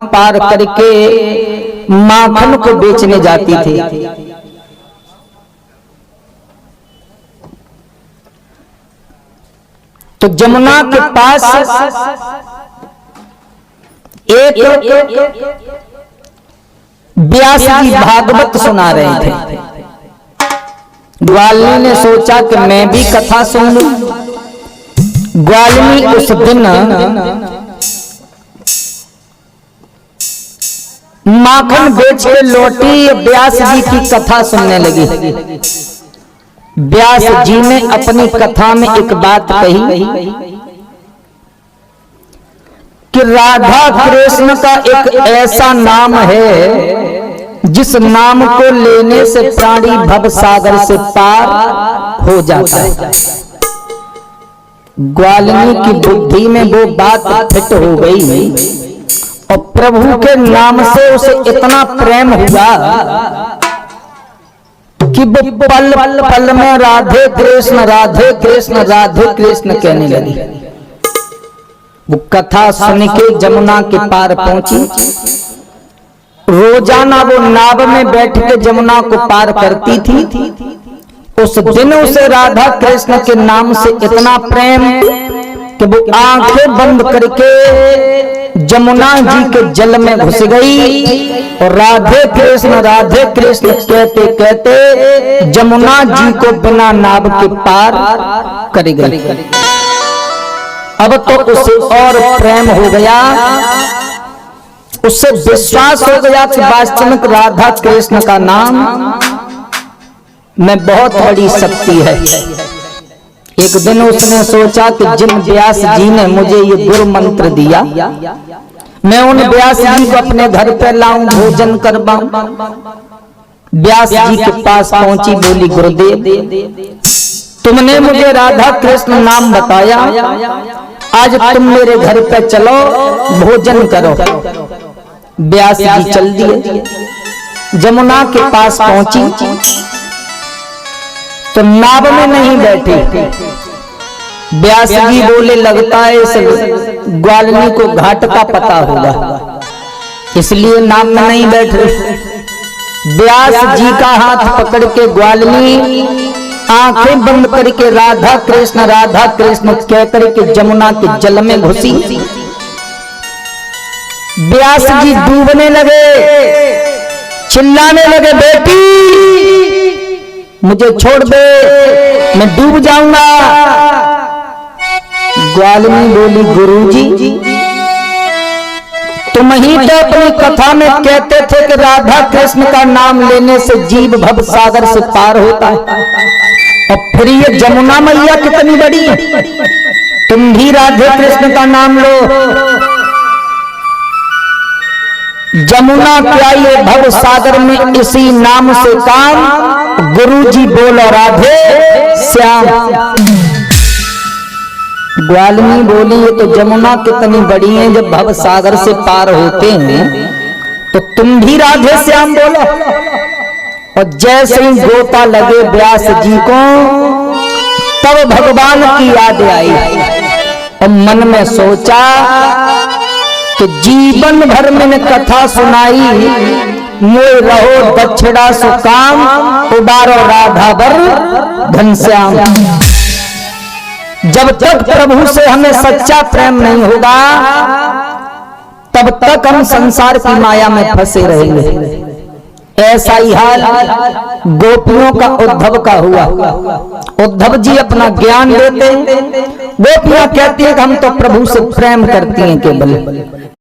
पार करके माखन को बेचने जाती थी। तो जमुना के पास एक व्यास जी भागवत सुना रहे थे। ग्वालिनी ने सोचा कि मैं भी कथा सुन लूं। ग्वालिनी उस दिन माखन बेच के लौटी, व्यास जी की कथा सुनने लगी। व्यास जी ने अपनी कथा में एक बात कही कि राधा कृष्ण का एक ऐसा नाम है जिस नाम को लेने से प्राणी भव सागर से पार हो जाता है। ग्वालिनी की बुद्धि में वो बात फिट हो गई और प्रभु के नाम से उसे इतना प्रेम हुआ कि वो पल पल में राधे कृष्ण राधे कृष्ण राधे कृष्ण कहने लगी। वो कथा सुन के जमुना के पार पहुंची। रोजाना वो नाव में बैठ के जमुना को पार करती थी। उस दिन उसे राधा कृष्ण के नाम से इतना प्रेम कि वो आंखें बंद करके जमुना जी के जल में घुस गई और राधे कृष्ण कहते कहते जमुना जी को बिना नाव के पार कर गई। अब तो उसे और प्रेम हो गया, उससे विश्वास हो गया कि वास्तविक राधा कृष्ण का नाम में बहुत बड़ी शक्ति है। एक दिन उसने सोचा कि जिन व्यास जी ने मुझे ये गुरु मंत्र दिया, मैं उन व्यास जी को अपने घर पे लाऊं, भोजन करवाऊं। व्यास जी के पास पहुंची, बोली गुरुदेव तुमने मुझे राधा कृष्ण नाम बताया, आज तुम मेरे घर पे चलो, भोजन करो। व्यास जी चल दिए। जमुना के पास पहुंची तो नाव में नहीं बैठे। व्यास जी बोले लगता है इस ग्वालिनी को घाट का पता होगा, इसलिए नाव में नहीं बैठ रहे। व्यास जी का हाथ पकड़ के ग्वालिनी आंखें बंद करके राधा कृष्ण कह करके जमुना के जल में घुसी। व्यास जी डूबने लगे, चिल्लाने लगे बेटी मुझे छोड़ दे, मैं डूब जाऊंगा। ग्वालिनी बोली गुरुजी तुम ही तो अपनी कथा में कहते थे कि राधा कृष्ण का नाम लेने से जीव भव सागर से पार होता है, और फिर ये जमुना मैया कितनी बड़ी है, तुम भी राधे कृष्ण का नाम लो। जमुना क्या ये भव सागर में इसी नाम से काम, गुरुजी बोलो राधे श्याम। ग्वालिनी बोली ये तो जमुना कितनी बड़ी है, जब भव सागर से पार होते हैं तो तुम भी राधे श्याम बोलो। और जैसे ही गोता लगे व्यास जी को, तब भगवान की याद आई और मन में सोचा कि जीवन भर मैंने कथा सुनाई, मोय रहो दक्षिणा सुकाम, उबारो राधा बर घनश्याम। जब तक प्रभु से हमें सच्चा प्रेम नहीं होगा, तब तक हम संसार की माया में फंसे रहेंगे। ऐसा ही हाल गोपियों का उद्धव का हुआ। उद्धव जी अपना ज्ञान देते, गोपियां कहती है कि हम तो प्रभु से प्रेम करती हैं केवल,